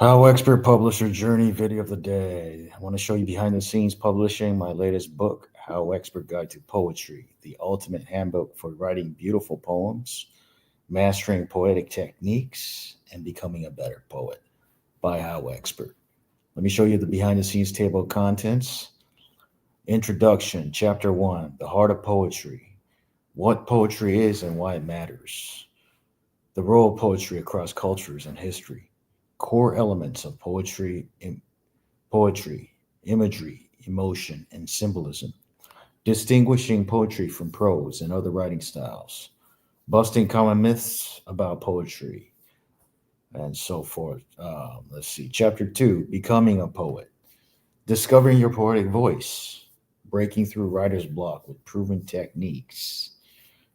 HowExpert Publisher Journey video of the day. I want to show you behind the scenes publishing my latest book, HowExpert Guide to Poetry, the ultimate handbook for writing beautiful poems, mastering poetic techniques, and becoming a better poet by HowExpert. Let me show you the behind the scenes table of contents. Introduction, Chapter 1, The Heart of Poetry, what poetry is and why it matters. The role of poetry across cultures and history. Core elements of poetry, imagery, emotion, and symbolism. Distinguishing poetry from prose and other writing styles. Busting common myths about poetry, and so forth. Let's see. Chapter 2, Becoming a Poet. Discovering your poetic voice. Breaking through writer's block with proven techniques.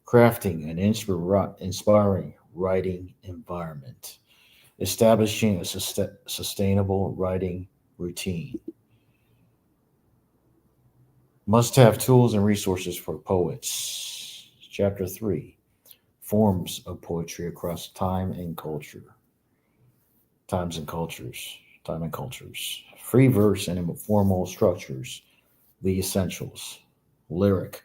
Crafting an inspiring writing environment, establishing a sustainable writing routine. Must have tools and resources for poets. Chapter 3, forms of poetry across times and cultures, time and cultures. Free verse and informal structures, the essentials. Lyric,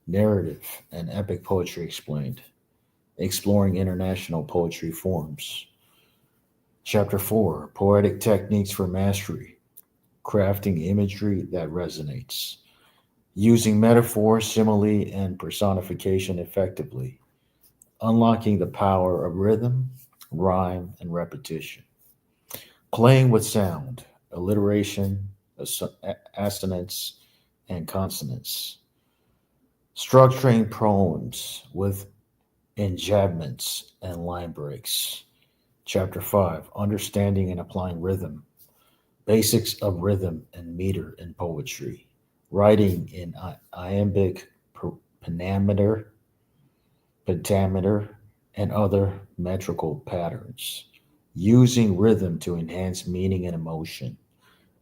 narrative, and epic poetry explained. Exploring international poetry forms. Chapter 4, Poetic Techniques for Mastery, crafting imagery that resonates, using metaphor, simile, and personification effectively, unlocking the power of rhythm, rhyme, and repetition, playing with sound, alliteration, assonance, and consonants, structuring poems with enjambments and line breaks. Chapter 5, Understanding and Applying Rhythm, Basics of Rhythm and Meter in Poetry, Writing in iambic, pentameter, pentameter, and other metrical patterns, using rhythm to enhance meaning and emotion,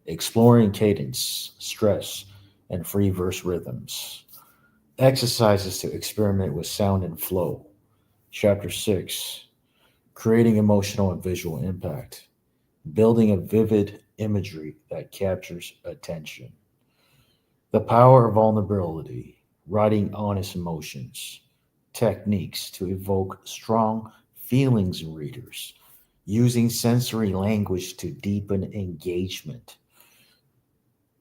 exploring cadence, stress, and free verse rhythms, exercises to experiment with sound and flow. Chapter 6, Creating Emotional and Visual Impact, Building a Vivid Imagery that Captures Attention, The Power of Vulnerability, Writing Honest Emotions, Techniques to Evoke Strong Feelings in Readers, Using Sensory Language to Deepen Engagement,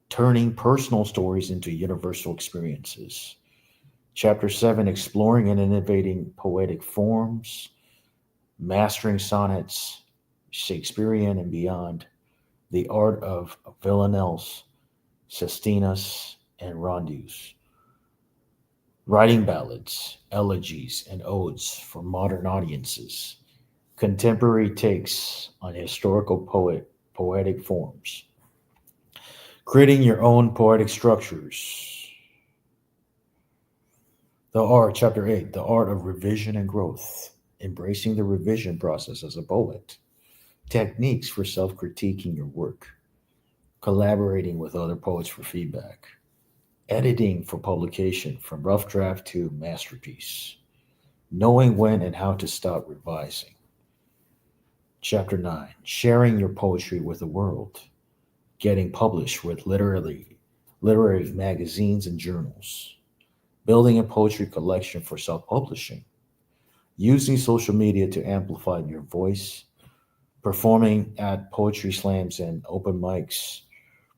Turning Personal Stories into Universal Experiences. Chapter 7, Exploring and Innovating Poetic Forms, Mastering Sonnets, Shakespearean and Beyond, The Art of Villanelles, Sestinas, and Rondeaus, Writing Ballads, Elegies, and Odes for Modern Audiences, Contemporary Takes on Historical Poetic Forms, Creating Your Own Poetic Structures, Chapter 8, The Art of Revision and Growth, Embracing the revision process as a poet, Techniques for self-critiquing your work, Collaborating with other poets for feedback, Editing for publication from rough draft to masterpiece, Knowing when and how to stop revising. Chapter 9, Sharing your poetry with the world, Getting published with literary magazines and journals, Building a poetry collection for self-publishing, Using social media to amplify your voice, Performing at poetry slams and open mics,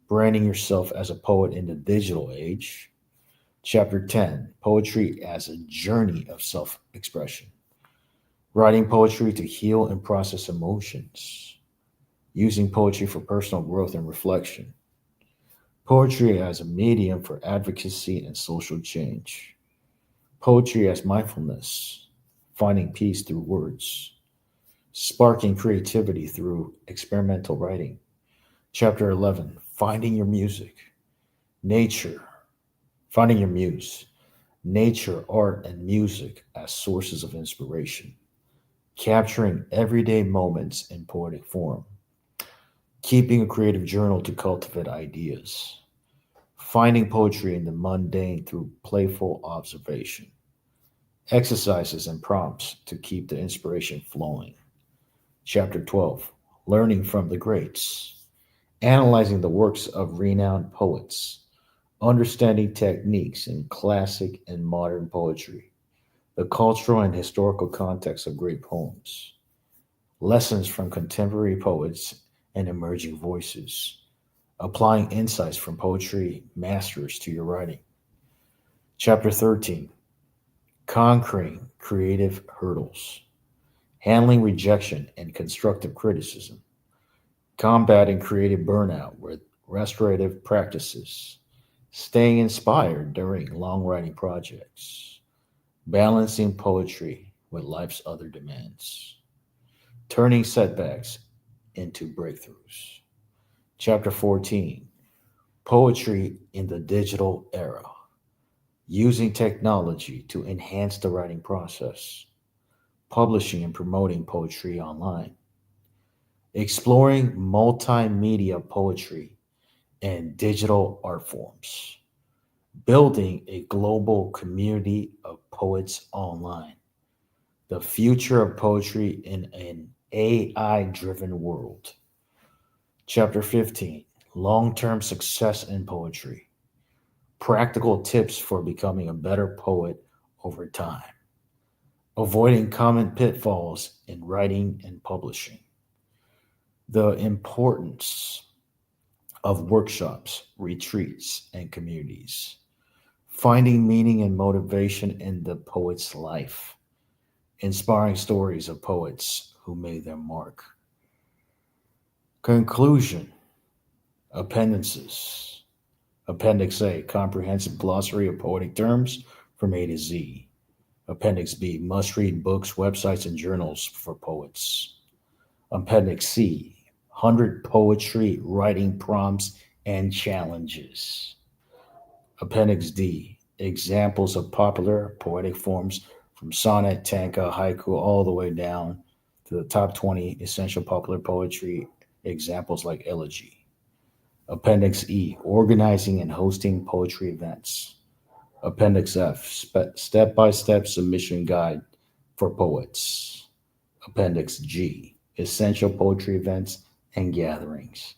Branding yourself as a poet in the digital age. Chapter 10, Poetry as a Journey of Self-Expression, Writing poetry to heal and process emotions, Using poetry for personal growth and reflection, Poetry as a medium for advocacy and social change, Poetry as mindfulness, Finding peace through words, Sparking creativity through experimental writing. Chapter 11, Finding Your Music, Nature, Finding Your Muse, Nature, Art, and Music as sources of inspiration, Capturing everyday moments in poetic form, Keeping a creative journal to cultivate ideas, Finding poetry in the mundane through playful observation, Exercises and prompts to keep the inspiration flowing. Chapter 12, learning from the greats, analyzing the works of renowned poets, understanding techniques in classic and modern poetry, the cultural and historical context of great poems, lessons from contemporary poets and emerging voices, applying insights from poetry masters to your writing. Chapter 13: Conquering Creative Hurdles, Handling Rejection and Constructive Criticism, Combating Creative Burnout with Restorative Practices, Staying Inspired During Long Writing Projects, Balancing Poetry with Life's Other Demands, Turning Setbacks into Breakthroughs. Chapter 14: Poetry in the Digital Era, Using Technology to Enhance the Writing Process, Publishing and Promoting Poetry Online, Exploring Multimedia Poetry and Digital Art Forms, Building a Global Community of Poets Online, The Future of Poetry in an AI-Driven World. Chapter 15: Long-Term Success in Poetry, Practical Tips for Becoming a Better Poet Over Time, Avoiding Common Pitfalls in Writing and Publishing, The Importance of Workshops, Retreats, and Communities, Finding Meaning and Motivation in the Poet's Life, Inspiring Stories of Poets who Made Their Mark. Conclusion. Appendices. Appendix A, Comprehensive Glossary of Poetic Terms from A to Z. Appendix B, Must-Read Books, Websites, and Journals for Poets. Appendix C, 100 Poetry Writing Prompts and Challenges. Appendix D, Examples of Popular Poetic Forms from sonnet, tanka, haiku, all the way down to the top 20 essential popular poetry examples like elegy. Appendix E, Organizing and Hosting Poetry Events. Appendix F, Step-by-Step Submission Guide for Poets. Appendix G, Essential Poetry Events and Gatherings.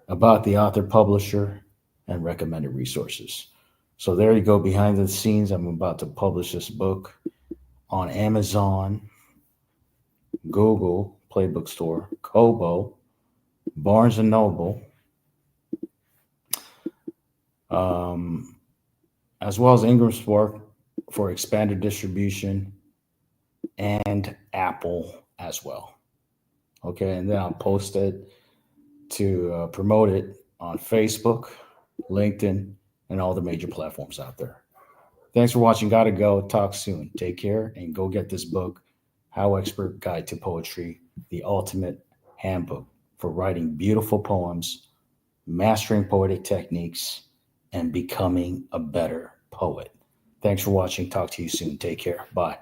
About the author, publisher, and recommended resources. So there you go, behind the scenes. I'm about to publish this book on Amazon, Google Play Bookstore, Kobo, Barnes & Noble, as well as Ingram Spark for expanded distribution, and Apple as well. Okay, and then I'll post it to promote it on Facebook, LinkedIn, and all the major platforms out there. Thanks for watching. Gotta go. Talk soon. Take care and go get this book, HowExpert Guide to Poetry, the Ultimate Handbook for Writing Beautiful Poems, Mastering Poetic Techniques, and Becoming a Better Poet. Thanks for watching. Talk to you soon. Take care. Bye.